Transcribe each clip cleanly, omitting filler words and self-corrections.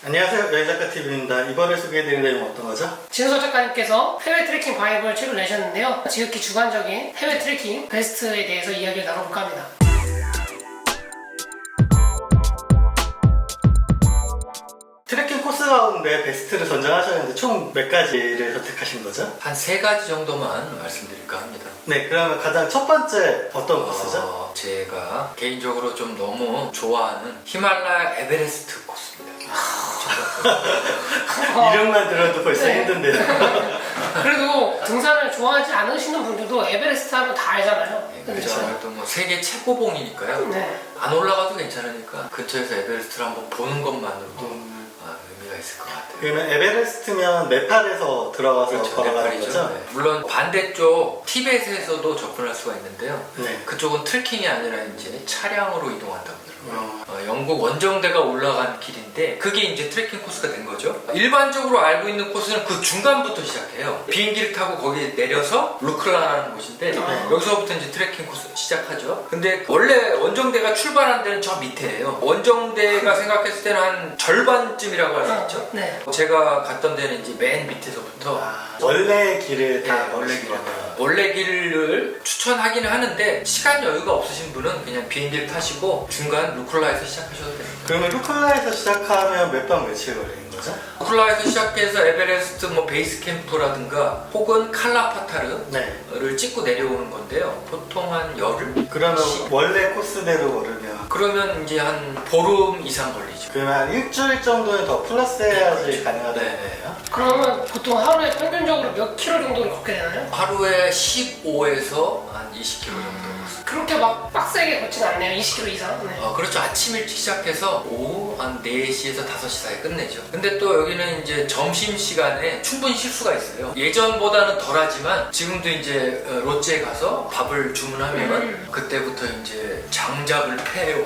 안녕하세요, 여행작가TV입니다. 이번에 소개해드릴 내용은 어떤 거죠? 진우석 작가님께서 해외 트레킹 바이블 책을 내셨는데요. 지극히 주관적인 해외 트레킹 베스트에 대해서 이야기를 나눠볼까 합니다. 트레킹 코스 가운데 베스트를 선정하셨는데 총 몇 가지를 선택하신 거죠? 한 3가지 정도만 말씀드릴까 합니다. 네, 그러면 가장 첫 번째 어떤 코스죠? 제가 개인적으로 좀 너무 좋아하는 히말라야 에베레스트 코스입니다. 이름만 들어도 벌써 네. 힘든데요. 그래도 등산을 좋아하지 않으시는 분들도 에베레스트 하면 다 알잖아요. 그렇죠. 또 뭐 세계 최고봉이니까요. 네. 안 올라가도 괜찮으니까 근처에서 에베레스트를 한번 보는 것만으로도 의미가 있을 것 같아요. 그러면 에베레스트면 네팔에서 들어가서 그렇죠. 걸어가는 네팔이죠. 거죠? 네. 물론 반대쪽 티벳에서도 접근할 수가 있는데요. 네. 그쪽은 트레킹이 아니라 이제 차량으로 이동한다고 하더라고요. 영국 원정대가 올라간 길인데 그게 이제 트레킹 코스가 된 거죠. 일반적으로 알고 있는 코스는 그 중간부터 시작해요. 비행기를 타고 거기 내려서 루클라라는 곳인데 여기서부터 이제 트레킹 코스 시작하죠. 근데 원래 원정대가 출발한 데는 저 밑에예요. 원정대가 생각했을 때는 한 절반쯤이라고 할 수 있죠. 네. 제가 갔던 데는 이제 맨 밑에서부터 원래 길을 다 원래 걸으신 길을 거예요. 원래 길을 추천하기는 하는데 시간 여유가 없으신 분은 그냥 비행기를 타시고 중간 루클라에서 시작하셔도 됩니다. 그러면 루클라에서 시작하면 몇 박 며칠 걸리는 거죠? 루클라에서 시작해서 에베레스트 뭐 베이스 캠프라든가 혹은 칼라파타르를 네. 찍고 내려오는 건데요. 보통 한 열흘? 그러면 원래 코스대로 걸으면 그러면 이제 한 보름 이상 걸리죠. 그러면 한 일주일 정도는 더 플러스 해야지 그렇죠. 가능하다는 네. 거예요? 그러면 보통 하루에 평균적으로 몇 킬로 정도를 걷게 되나요? 하루에 15에서 한 20km 정도. 그렇게 막 빡세게 걷진 않네요. 20킬로 이상. 네. 그렇죠. 아침 일찍 시작해서 오후 한 4시에서 5시 사이에 끝내죠. 근데 또 여기는 이제 점심시간에 충분히 쉴 수가 있어요. 예전보다는 덜하지만 지금도 이제 롯데에 가서 밥을 주문하면 그때부터 이제 장작을 패요.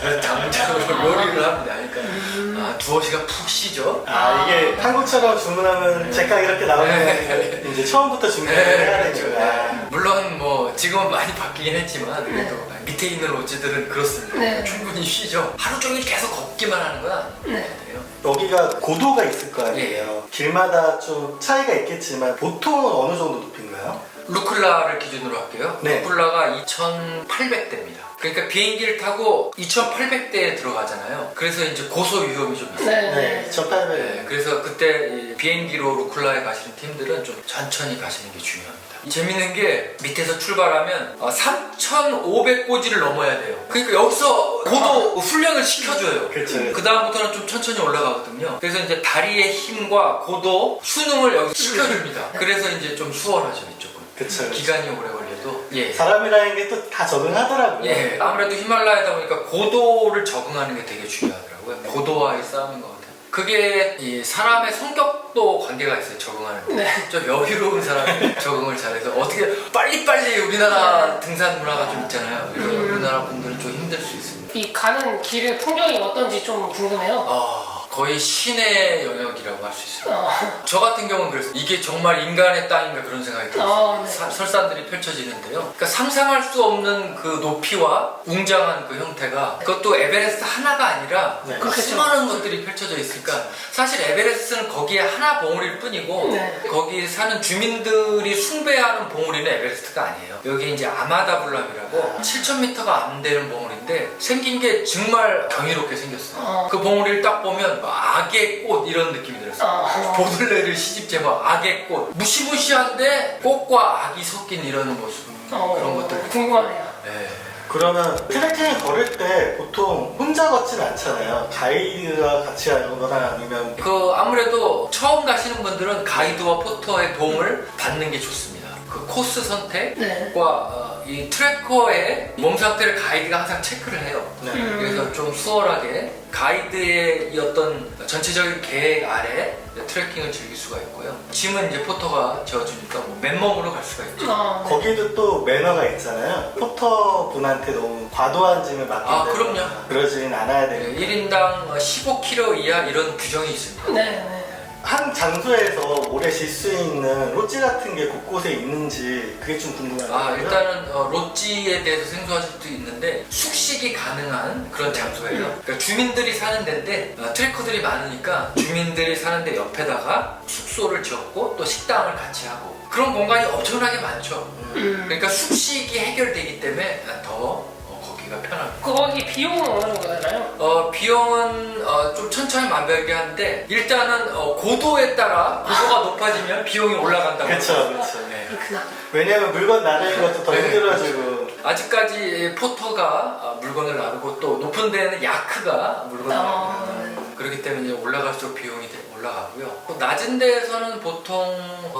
그래서 장작으로 요리를 합니다. 그러니까 두어 시간 푹 쉬죠. 이게 한국처럼 주문하면 제가 이렇게 나오면 이제 처음부터 준비를 해야 그렇죠. 되니까. 물론 뭐 지금은 많이 바뀌긴 했지만 그래도 밑에 있는 롯데들은 그렇습니다. 네. 충분히 쉬죠. 하루 종일 계속 걷기만 하는 건 아니에요. 여기가 고도가 있을 거 아니에요. 길마다 좀 차이가 있겠지만 보통은 어느 정도 높인가요? 루클라를 기준으로 할게요. 네. 루클라가 2,800대입니다. 그러니까 비행기를 타고 2,800대에 들어가잖아요. 그래서 이제 고소 위험이 좀 있어요. 네. 네, 2,800. 네, 그래서 그때 이 비행기로 루클라에 가시는 팀들은 좀 천천히 가시는 게 중요합니다. 재밌는 게 밑에서 출발하면 3,500고지를 넘어야 돼요. 그러니까 여기서 고도 훈련을 시켜줘요. 그렇죠. 그 다음부터는 좀 천천히 올라가거든요. 그래서 이제 다리의 힘과 고도, 수능을 여기서 시켜줍니다. 그래서 이제 좀 수월하죠, 이쪽은. 그쵸. 기간이 오래 걸려도. 예. 사람이라는 게 또 다 적응하더라고요. 예. 아무래도 히말라야다 보니까 고도를 적응하는 게 되게 중요하더라고요. 고도와의 싸움인 것 같아요. 그게 이 사람의 성격도 관계가 있어요, 적응하는 데. 네. 좀 여유로운 사람이 적응을 잘해서 어떻게 빨리빨리 우리나라 등산 문화가 좀 있잖아요. 그래서 우리나라 분들은 좀 힘들 수 있습니다. 이 가는 길의 풍경이 어떤지 좀 궁금해요. 거의 신의 영역이라고 할 수 있어요. 저 같은 경우는 그래서 이게 정말 인간의 땅인가 그런 생각이 들었어요. 네. 설산들이 펼쳐지는데요. 그러니까 상상할 수 없는 그 높이와 웅장한 그 형태가 그것도 에베레스트 하나가 아니라 네. 수많은 것들이 펼쳐져 있으니까 사실 에베레스트는 거기에 하나 봉우리일 뿐이고 네. 거기 사는 주민들이 숭배하는 봉우리는 에베레스트가 아니에요. 여기 이제 아마다블람이라고 7,000m가 안 되는 봉우리인데 생긴 게 정말 경이롭게 생겼어요. 그 봉우리를 딱 보면 악의 꽃 이런 느낌이 들었어요. 보들레르 시집 제목 악의 꽃. 무시무시한데 꽃과 악이 섞인 이런 모습. 그런 것들. 궁금하네요. 네. 그러면 트레킹을 걸을 때 보통 혼자 걷진 않잖아요. 가이드가 같이 가거나 아니면 아무래도 처음 가시는 분들은 가이드와 포터의 도움을 받는 게 좋습니다. 그 코스 선택과 이 트래커의 몸 상태를 가이드가 항상 체크를 해요. 네. 그래서 좀 수월하게 가이드의 이 어떤 전체적인 계획 아래 트레킹을 즐길 수가 있고요. 짐은 이제 포터가 재워주니까 뭐 맨몸으로 갈 수가 있죠. 네. 거기도 또 매너가 있잖아요. 포터 분한테 너무 과도한 짐을 맡긴다거나 그럼요. 그러지는 않아야 되고 1인당 15kg 이하 이런 규정이 있습니다. 네. 한 장소에서 오래 쉴 수 있는 롯지 같은 게 곳곳에 있는지 그게 좀 궁금해요. 일단은 롯지에 대해서 생소하실 수도 있는데 숙식이 가능한 그런 장소예요. 그러니까 주민들이 사는 데인데 트래커들이 많으니까 주민들이 사는 데 옆에다가 숙소를 지었고 또 식당을 같이 하고 그런 공간이 엄청나게 많죠. 그러니까 숙식이 해결되기 때문에 더 거기가 편합니다. 거기 비용은 어느 정도 되나요? 비용은 좀 천차만별한데 일단은 고도에 따라 고도가 높아지면 비용이 올라간다고. 그렇죠. 네. 그렇구나. 왜냐면 물건 나르는 것도 더 힘들어지고. 아직까지 포터가 물건을 나르고 또 높은 데는 야크가 물건을 나릅니다. 그렇기 때문에 올라갈수록 비용이 올라가고요. 낮은 데에서는 보통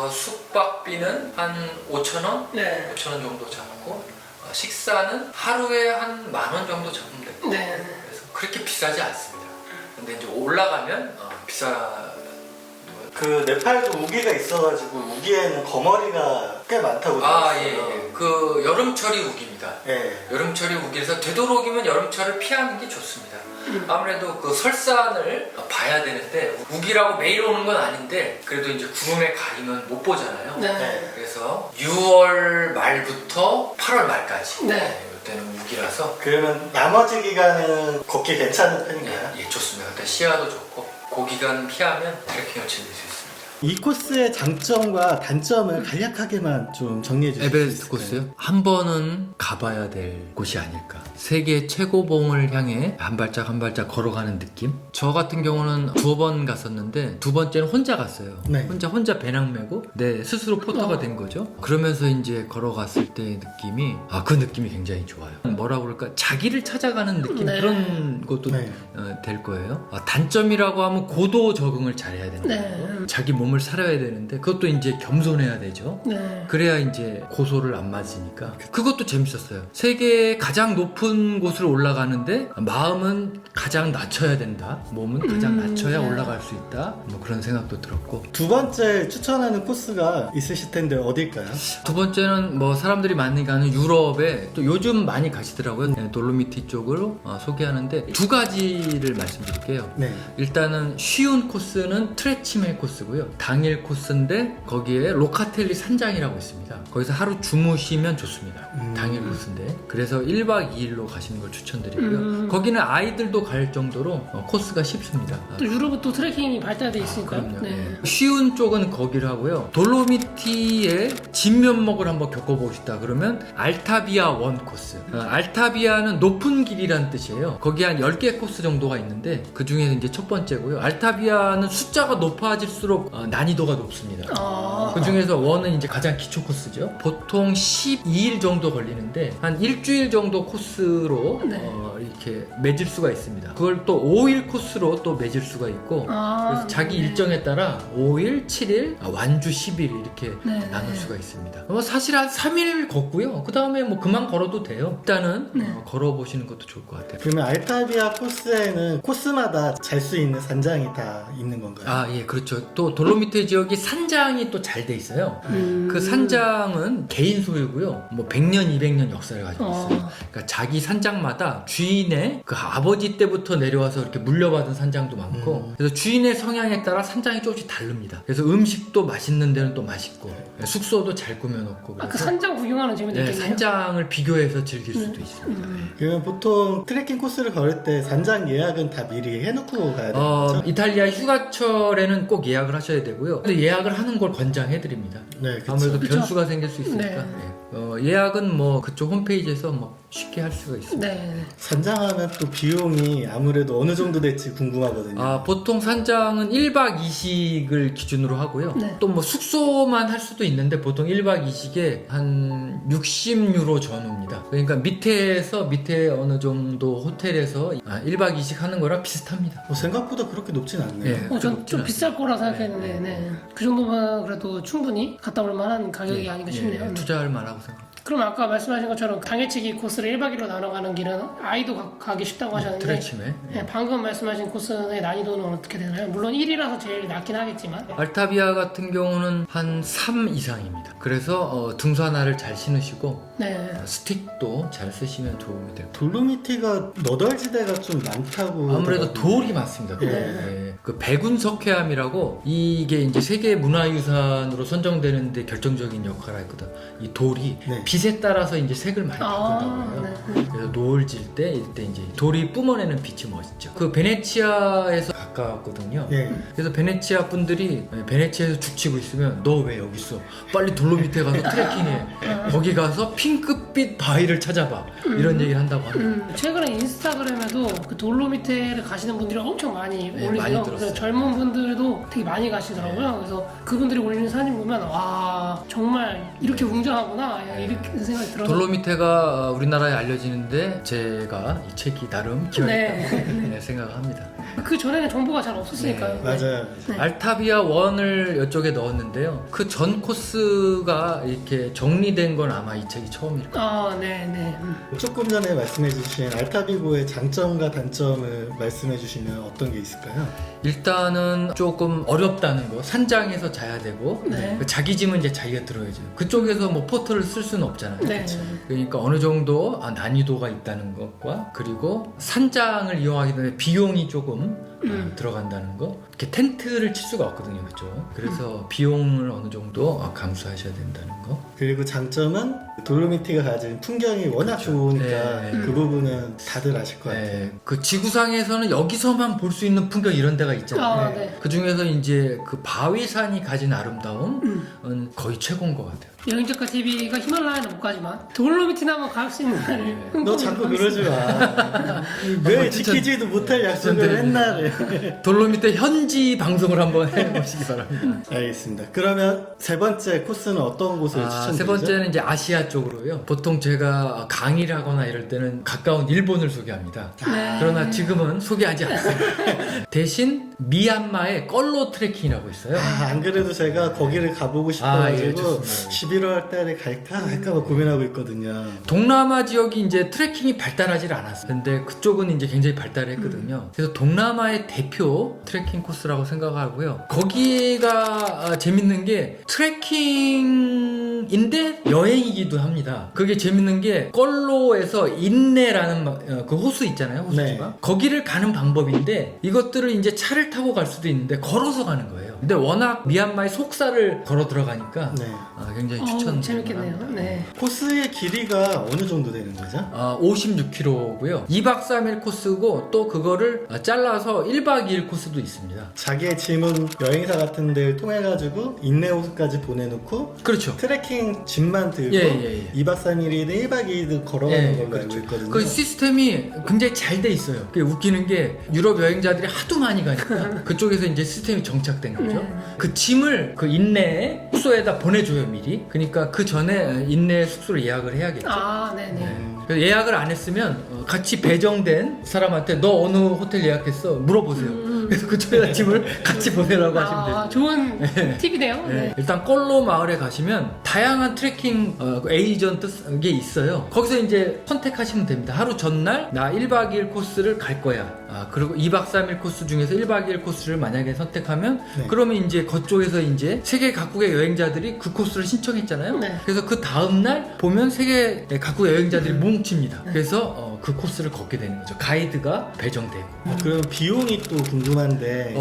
숙박비는 한 5,000원? 네. 5,000원 정도 잡고 식사는 하루에 한 10,000원 정도 잡으면 됩니다. 네. 그래서 그렇게 비싸지 않습니다. 근데 이제 올라가면 그 네팔도 우기가 있어가지고 우기에는 거머리가 꽤 많다고 들었어요. 예. 그 여름철이 우기입니다. 예. 여름철이 우기라서 되도록이면 여름철을 피하는 게 좋습니다. 아무래도 그 설산을 봐야 되는데 우기라고 매일 오는 건 아닌데 그래도 이제 구름에 가리면 못 보잖아요. 네. 그래서 6월 말부터 8월 말까지 네. 이때는 우기라서 그러면 나머지 기간은 걷기 괜찮은 편인가요? 예, 좋습니다. 그때 시야도 좋고 그 기간 피하면 트레킹을 즐길 수 있습니다. 이 코스의 장점과 단점을 간략하게만 좀 정리해 주실 수 에베레스트 있을까요? 코스요? 한 번은 가봐야 될 곳이 아닐까. 세계 최고봉을 향해 한 발짝 한 발짝 걸어가는 느낌? 저 같은 경우는 2번 갔었는데 두 번째는 혼자 갔어요. 네. 혼자 배낭 메고 내 스스로 포터가 된 거죠. 그러면서 이제 걸어갔을 때의 느낌이 그 느낌이 굉장히 좋아요. 뭐라 그럴까? 자기를 찾아가는 느낌 네. 그런 것도 네. 될 거예요. 단점이라고 하면 고도 적응을 잘해야 된다. 네. 자기 몸을 살아야 되는데 그것도 이제 겸손해야 되죠. 네. 그래야 이제 고소를 안 맞으니까 그것도 재밌었어요. 세계의 가장 높은 곳을 올라가는데 마음은 가장 낮춰야 된다. 몸은 가장 낮춰야 올라갈 수 있다. 뭐 그런 생각도 들었고 두 번째 추천하는 코스가 있으실 텐데 어딜까요? 두 번째는 뭐 사람들이 많이 가는 유럽에 또 요즘 많이 가시더라고요. 네, 돌로미티 쪽으로 소개하는데 두 가지를 말씀드릴게요. 네. 일단은 쉬운 코스는 트레치멜 코스고요. 당일 코스인데 거기에 로카텔리 산장이라고 있습니다. 거기서 하루 주무시면 좋습니다. 당일 코스인데 그래서 1박 2일로 가시는 걸 추천드리고요. 거기는 아이들도 갈 정도로 코스가 쉽습니다. 또 유럽은 또 트레킹이 발달돼 있으니까요. 그럼요. 네. 네. 쉬운 쪽은 거기를 하고요. 돌로미티의 진면목을 한번 겪어보고 싶다 그러면 알타비아 원 코스. 알타비아는 높은 길이란 뜻이에요. 거기 한 10개 코스 정도가 있는데 그 중에서 이제 첫 번째고요. 알타비아는 숫자가 높아질수록 난이도가 높습니다. 그 중에서 원은 이제 가장 기초 코스죠. 보통 12일 정도 걸리는데 한 일주일 정도 코스로 이렇게 맺을 수가 있습니다. 그걸 또 5일 코스로 또 맺을 수가 있고 그래서 자기 일정에 따라 5일, 7일, 완주 10일 이렇게 나눌 수가 있습니다. 사실 한 3일 걷고요. 그 다음에 뭐 그만 걸어도 돼요. 일단은 걸어보시는 것도 좋을 것 같아요. 그러면 알타비아 코스에는 코스마다 잘 수 있는 산장이 다 있는 건가요? 예, 그렇죠. 또 돌로미티 지역이 산장이 또 잘 돼 있어요. 그 산장은 개인 소유고요. 뭐 100년, 200년 역사를 가지고 있어요. 그러니까 자기 산장마다 주인의 그 아버지 때부터 내려와서 이렇게 물려받은 산장도 많고 그래서 주인의 성향에 따라 산장이 조금씩 다릅니다. 그래서 음식도 맛있는 데는 또 맛있고 숙소도 잘 꾸며놓고 그 산장 구경하는 재미도 있겠네요. 산장을 비교해서 즐길 수도 있습니다. 그러면 보통 트레킹 코스를 걸을 때 산장 예약은 다 미리 해놓고 가야 되는 거죠? 이탈리아 휴가철에는 꼭 예약을 하셔야 되고요. 근데 예약을 하는 걸 권장해드립니다. 네, 그쵸. 아무래도 그쵸. 변수가 생길 수 있으니까. 네. 예약은 뭐 그쪽 홈페이지에서 뭐 쉽게 할 수가 있습니다. 네. 산장하면 또 비용이 아무래도 어느 정도 될지 궁금하거든요. 보통 산장은 1박 2식을 기준으로 하고요. 네. 또 뭐 숙소만 할 수도 있는데 보통 1박 2식에 한 60유로 전후입니다. 그러니까 밑에 어느 정도 호텔에서 1박 2식 하는 거랑 비슷합니다. 생각보다 그렇게 높진 않네요. 네. 좀 비쌀 거라 생각했는데 그 정도면 그래도 충분히 갔다 올 만한 가격이 아닌가 싶네요. 투자할 만하고 생각합니다. 그럼 아까 말씀하신 것처럼 당일치기 코스를 1박 2일로 나눠가는 길은 아이도 가기 쉽다고 하셨는데 트레침에. 네, 방금 말씀하신 코스의 난이도는 어떻게 되나요? 물론 1이라서 제일 낮긴 하겠지만 알타비아 같은 경우는 한 3 이상입니다. 그래서 등산화를 잘 신으시고 네. 스틱도 잘 쓰시면 도움이 됩니다. 돌로미티가 너덜지대가 좀 많다고. 아무래도 하더라고요. 돌이 많습니다. 돌. 네. 네. 그 백운석회암이라고 이게 이제 세계 문화유산으로 선정되는데 결정적인 역할을 했거든. 이 돌이 네. 빛에 따라서 이제 색을 많이 바꾼다고 해요. 네. 그래서 노을 질 때 이때 이제 돌이 뿜어내는 빛이 멋있죠. 그 베네치아에서 가까웠거든요. 예. 그래서 베네치아 분들이 베네치아에서 죽치고 있으면 너 왜 여기 있어? 빨리 돌로미테 가서 트레킹해. 거기 가서 핑크빛 바위를 찾아봐. 이런 얘기를 한다고 합니다. 최근에 인스타그램에도 그 돌로미테를 가시는 분들이 엄청 많이 네, 올리세요. 많이 그래서 들었어요. 젊은 분들도 되게 많이 가시더라고요. 그래서 그분들이 올리는 사진 보면 와 정말 이렇게 웅장하구나 이렇게 생각이 들어서 돌로미테가 우리나라에 알려지는데 제가 이 책이 나름 기여했다 네. 생각합니다. 그 전에는 정보가 잘 없었으니까요. 네, 맞아요. 알타비아 1을 이쪽에 넣었는데요. 그 전 코스가 이렇게 정리된 건 아마 이 책이 처음일 거예요. 아, 네. 조금 전에 말씀해주신 알타비고의 장점과 단점을 말씀해주시면 어떤 게 있을까요? 일단은 조금 어렵다는 거. 산장에서 자야 되고 네. 자기 짐은 이제 자기가 들어야죠. 그쪽에서 뭐 포트를 쓸 수는 없잖아요. 네. 그러니까 어느 정도 난이도가 있다는 것과 그리고 산장을 이용하기 때문에 비용이 조금 들어간다는 거. 이렇게 텐트를 칠 수가 없거든요, 그죠? 그래서 비용을 어느 정도 감수하셔야 된다는 거. 그리고 장점은 돌로미티가 가진 풍경이 워낙 그렇죠. 좋으니까 네. 그 부분은 다들 아실 것 같아요. 네, 그 지구상에서는 여기서만 볼 수 있는 풍경 이런 데가 있잖아요. 아, 네. 그 중에서 이제 그 바위산이 가진 아름다움은 거의 최고인 것 같아요. 여행작가 TV가 히말라야는 못 가지만 돌로미티나 한번 갈 수 있는 날을 너 자꾸 그러지 마. 왜 지키지도 못할 약속을 했나를. 돌로미테 현지 방송을 한번 해보시기 바랍니다. 알겠습니다. 그러면 세 번째 코스는 어떤 곳을 추천드리죠? 세 번째는 이제 아시아 쪽으로요. 보통 제가 강의를 하거나 이럴 때는 가까운 일본을 소개합니다. 그러나 지금은 소개하지 않습니다. 대신 미얀마의 껄로 트레킹이라고 있어요. 안 그래도 제가 거기를 가보고 예, 싶어가지고 좋습니다. 11월 달에 갈까 말까 고민하고 있거든요. 동남아 지역이 이제 트레킹이 발달하지 않았어요. 근데 그쪽은 이제 굉장히 발달했거든요. 그래서 동남아의 대표 트레킹 코스라고 생각하고요. 거기가 재밌는 게 트레킹인데 여행이기도 합니다. 그게 재밌는 게 껄로에서 인내라는 그 호수 있잖아요. 호수지가. 네. 거기를 가는 방법인데 이것들을 이제 차를 타고 갈 수도 있는데 걸어서 가는 거예요. 근데 워낙 미얀마의 속사를 걸어 들어가니까 네. 굉장히 추천. 재밌겠네요. 네. 코스의 길이가 어느 정도 되는 거죠? 56km고요. 2박 3일 코스고 또 그거를 잘라서 1박 2일 코스도 있습니다. 자기의 짐은 여행사 같은 데를 통해가지고 인내호수까지 보내놓고 그렇죠. 트레킹 짐만 들고 예. 2박 3일이든 1박 2일든 걸어가는 걸로 그렇죠. 알고 있거든요. 그 시스템이 굉장히 잘 돼 있어요. 그게 웃기는 게 유럽 여행자들이 하도 많이 가니까 그쪽에서 이제 시스템이 정착된 거죠. 그 짐을 그 인내 숙소에다 보내줘요 미리. 그러니까 그 전에 인내 숙소를 예약을 해야겠죠. 아, 네네. 그래서 예약을 안 했으면 같이 배정된 사람한테 너 어느 호텔 예약했어? 물어보세요. 그래서 그쪽에다 짐을 같이 보내라고 하시면 돼요. 좋은 팁이네요. 네. 일단 껄로 마을에 가시면 다양한 트레킹 에이전트 게 있어요. 거기서 이제 선택하시면 됩니다. 하루 전날 나 1박 2일 코스를 갈 거야. 그리고 2박 3일 코스 중에서 1박 2일 코스를 만약에 선택하면 네. 그러면 이제 그쪽에서 이제 세계 각국의 여행자들이 그 코스를 신청했잖아요. 네. 그래서 그 다음날 보면 세계 각국 여행자들이 뭉칩니다. 그래서 그 코스를 걷게 되는 거죠. 가이드가 배정되고. 그럼 비용이 또 궁금한데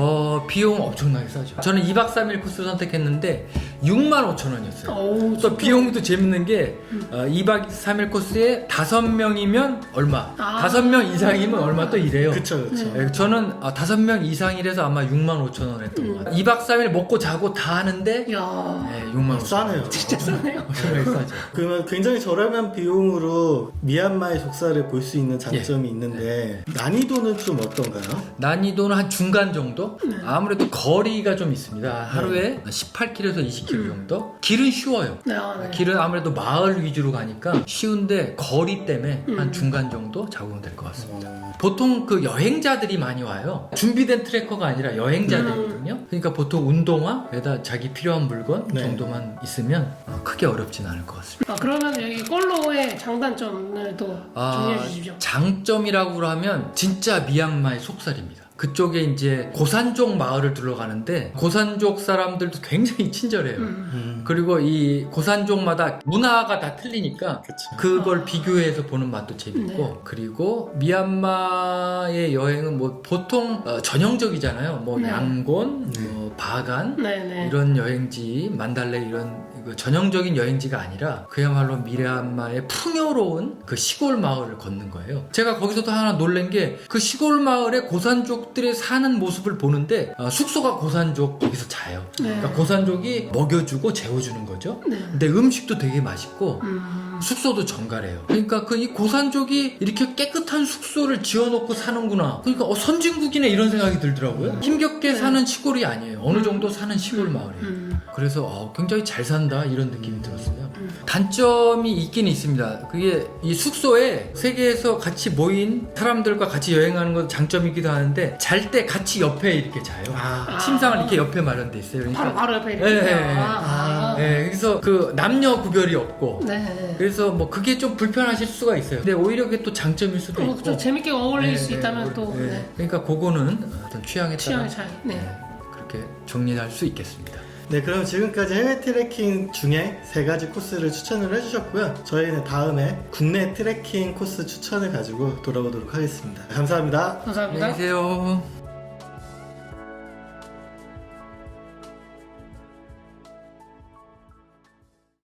비용 엄청나게 싸죠. 저는 2박 3일 코스를 선택했는데 65,000원이었어요. 오, 또 비용도 재밌는 게 2박 3일 코스에 5명이면 얼마, 5명 이상이면 얼마 또 이래요. 그쵸. 네, 저는 5명 이상이라서 아마 65,000원 했던 것 같아요. 2박 3일 먹고 자고 다 하는데 이야. 65,000원. 싸네요. 진짜 싸네요. 엄청나게 싸죠. 그러면 굉장히 저렴한 비용으로 미얀마의 속사를 볼 수 있는 장점이 있는데 난이도는 좀 어떤가요? 난이도는 한 중간 정도? 아무래도 거리가 좀 있습니다. 하루에 18km에서 20km 정도? 길은 쉬워요. 네, 네. 길은 아무래도 마을 위주로 가니까 쉬운데 거리 때문에 한 중간 정도 잡으면 될 것 같습니다. 보통 그 여행자들이 많이 와요. 준비된 트래커가 아니라 여행자들이거든요. 그러니까 보통 운동화에다 자기 필요한 물건 네. 정도만 있으면 크게 어렵진 않을 것 같습니다. 그러면 여기 꼴로의 장단점을 또 정리해 주십시오. 장점이라고 하면 진짜 미얀마의 속살입니다. 그쪽에 이제 고산족 마을을 들어가는데 고산족 사람들도 굉장히 친절해요. 그리고 이 고산족마다 문화가 다 틀리니까 그쵸. 그걸 비교해서 보는 맛도 재밌고 네. 그리고 미얀마의 여행은 뭐 보통 전형적이잖아요. 뭐 네. 양곤, 뭐 바간 네네. 이런 여행지, 만달레 이런 전형적인 여행지가 아니라 그야말로 미얀마의 풍요로운 그 시골 마을을 걷는 거예요. 제가 거기서도 하나 놀란 게 그 시골 마을에 고산족들이 사는 모습을 보는데 숙소가 고산족 거기서 자요. 네. 그러니까 고산족이 먹여주고 재워주는 거죠. 네. 근데 음식도 되게 맛있고 숙소도 정갈해요. 그러니까 그 이 고산족이 이렇게 깨끗한 숙소를 지어놓고 사는구나. 그러니까 선진국이네 이런 생각이 들더라고요. 힘겹게 사는 시골이 아니에요. 어느 정도 사는 시골 마을이에요. 그래서 굉장히 잘 산다 이런 느낌이 들었어요. 단점이 있긴 있습니다. 그게 이 숙소에 세계에서 같이 모인 사람들과 같이 여행하는 건 장점이기도 하는데 잘 때 같이 옆에 이렇게 자요. 침상을 이렇게 옆에 마련돼 있어요. 그러니까 바로 옆에 이렇게. 네, 네, 네. 아. 네, 그래서 그 남녀 구별이 없고 네. 그래서 뭐 그게 좀 불편하실 수가 있어요. 근데 오히려 그게 또 장점일 수도 있고. 좀 재밌게 어울릴 네, 수 네, 있다면 또 네. 네. 그러니까 그거는 어떤 취향에 따라 취향의 차이. 네. 그렇게 정리할 수 있겠습니다. 네, 그럼 지금까지 해외 트레킹 중에 3가지 코스를 추천을 해주셨고요. 저희는 다음에 국내 트레킹 코스 추천을 가지고 돌아오도록 하겠습니다. 감사합니다. 감사합니다. 안녕히 계세요.